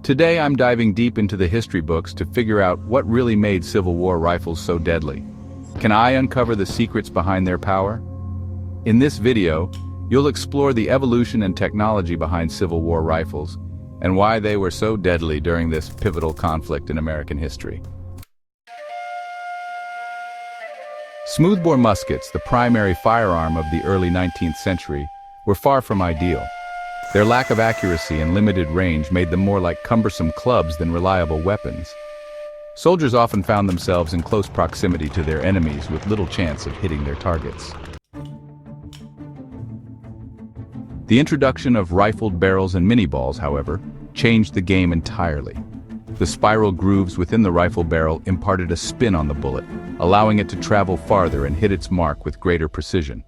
Today I'm diving deep into the history books to figure out what really made Civil War rifles so deadly. Can I uncover the secrets behind their power? In this video, you'll explore the evolution and technology behind Civil War rifles and why they were so deadly during this pivotal conflict in American history. Smoothbore muskets, the primary firearm of the early 19th century, were far from ideal. Their lack of accuracy and limited range made them more like cumbersome clubs than reliable weapons. Soldiers often found themselves in close proximity to their enemies with little chance of hitting their targets. The introduction of rifled barrels and mini balls, however, changed the game entirely. The spiral grooves within the rifle barrel imparted a spin on the bullet, allowing it to travel farther and hit its mark with greater precision.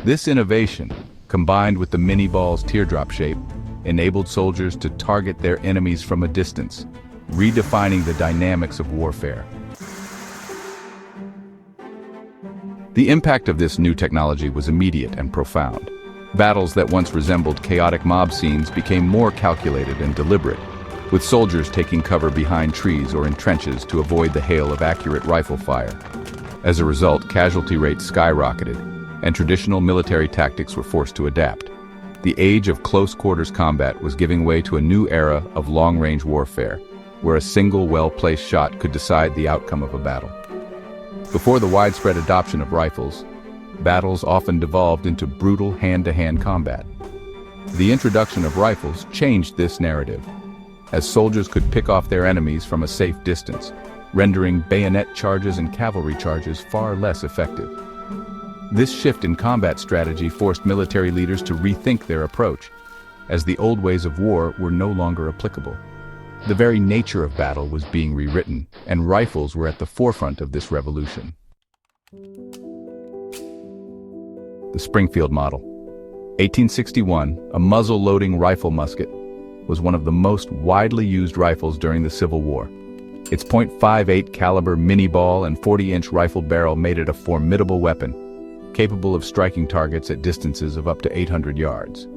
This innovation, combined with the mini ball's teardrop shape, enabled soldiers to target their enemies from a distance, redefining the dynamics of warfare. The impact of this new technology was immediate and profound. Battles that once resembled chaotic mob scenes became more calculated and deliberate, with soldiers taking cover behind trees or in trenches to avoid the hail of accurate rifle fire. As a result, casualty rates skyrocketed, and traditional military tactics were forced to adapt. The age of close-quarters combat was giving way to a new era of long-range warfare, where a single well-placed shot could decide the outcome of a battle. Before the widespread adoption of rifles, battles often devolved into brutal hand-to-hand combat. The introduction of rifles changed this narrative, as soldiers could pick off their enemies from a safe distance, rendering bayonet charges and cavalry charges far less effective. This shift in combat strategy forced military leaders to rethink their approach, as the old ways of war were no longer applicable. The very nature of battle was being rewritten, and rifles were at the forefront of this revolution. The Springfield Model. 1861, a muzzle-loading rifle musket, was one of the most widely used rifles during the Civil War. Its .58 caliber mini ball and 40-inch rifle barrel made it a formidable weapon, capable of striking targets at distances of up to 800 yards.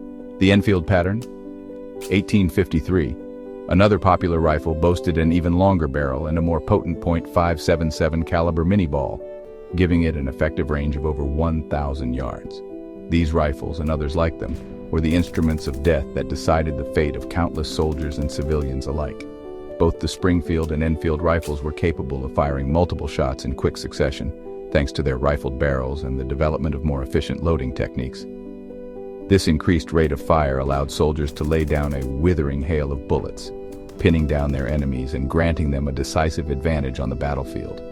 The Enfield Pattern, 1853, another popular rifle, boasted an even longer barrel and a more potent .577 caliber mini ball, giving it an effective range of over 1,000 yards. These rifles, and others like them, were the instruments of death that decided the fate of countless soldiers and civilians alike. Both the Springfield and Enfield rifles were capable of firing multiple shots in quick succession, thanks to their rifled barrels and the development of more efficient loading techniques. This increased rate of fire allowed soldiers to lay down a withering hail of bullets, pinning down their enemies and granting them a decisive advantage on the battlefield.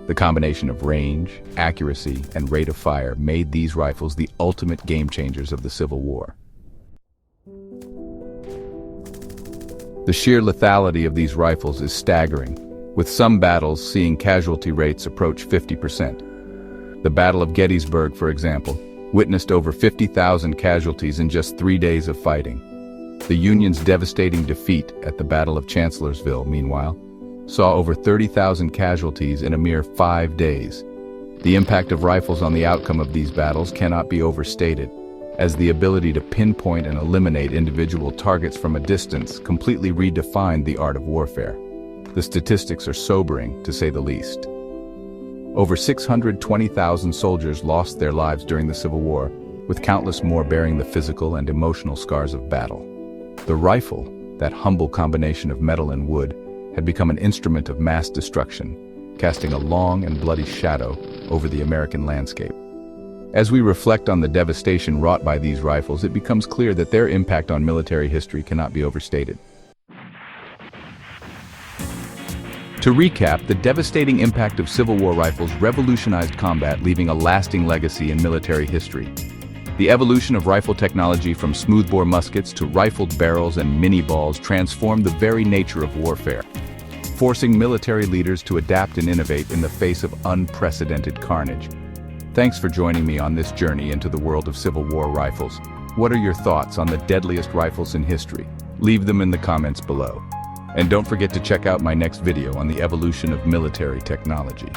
The combination of range, accuracy, and rate of fire made these rifles the ultimate game changers of the Civil War. The sheer lethality of these rifles is staggering, with some battles seeing casualty rates approach 50%. The Battle of Gettysburg, for example, witnessed over 50,000 casualties in just 3 days of fighting. The Union's devastating defeat at the Battle of Chancellorsville, meanwhile, saw over 30,000 casualties in a mere 5 days. The impact of rifles on the outcome of these battles cannot be overstated, as the ability to pinpoint and eliminate individual targets from a distance completely redefined the art of warfare. The statistics are sobering, to say the least. Over 620,000 soldiers lost their lives during the Civil War, with countless more bearing the physical and emotional scars of battle. The rifle, that humble combination of metal and wood, had become an instrument of mass destruction, casting a long and bloody shadow over the American landscape. As we reflect on the devastation wrought by these rifles, it becomes clear that their impact on military history cannot be overstated. To recap, the devastating impact of Civil War rifles revolutionized combat, leaving a lasting legacy in military history. The evolution of rifle technology from smoothbore muskets to rifled barrels and mini balls transformed the very nature of warfare, forcing military leaders to adapt and innovate in the face of unprecedented carnage. Thanks for joining me on this journey into the world of Civil War rifles. What are your thoughts on the deadliest rifles in history? Leave them in the comments below. And don't forget to check out my next video on the evolution of military technology.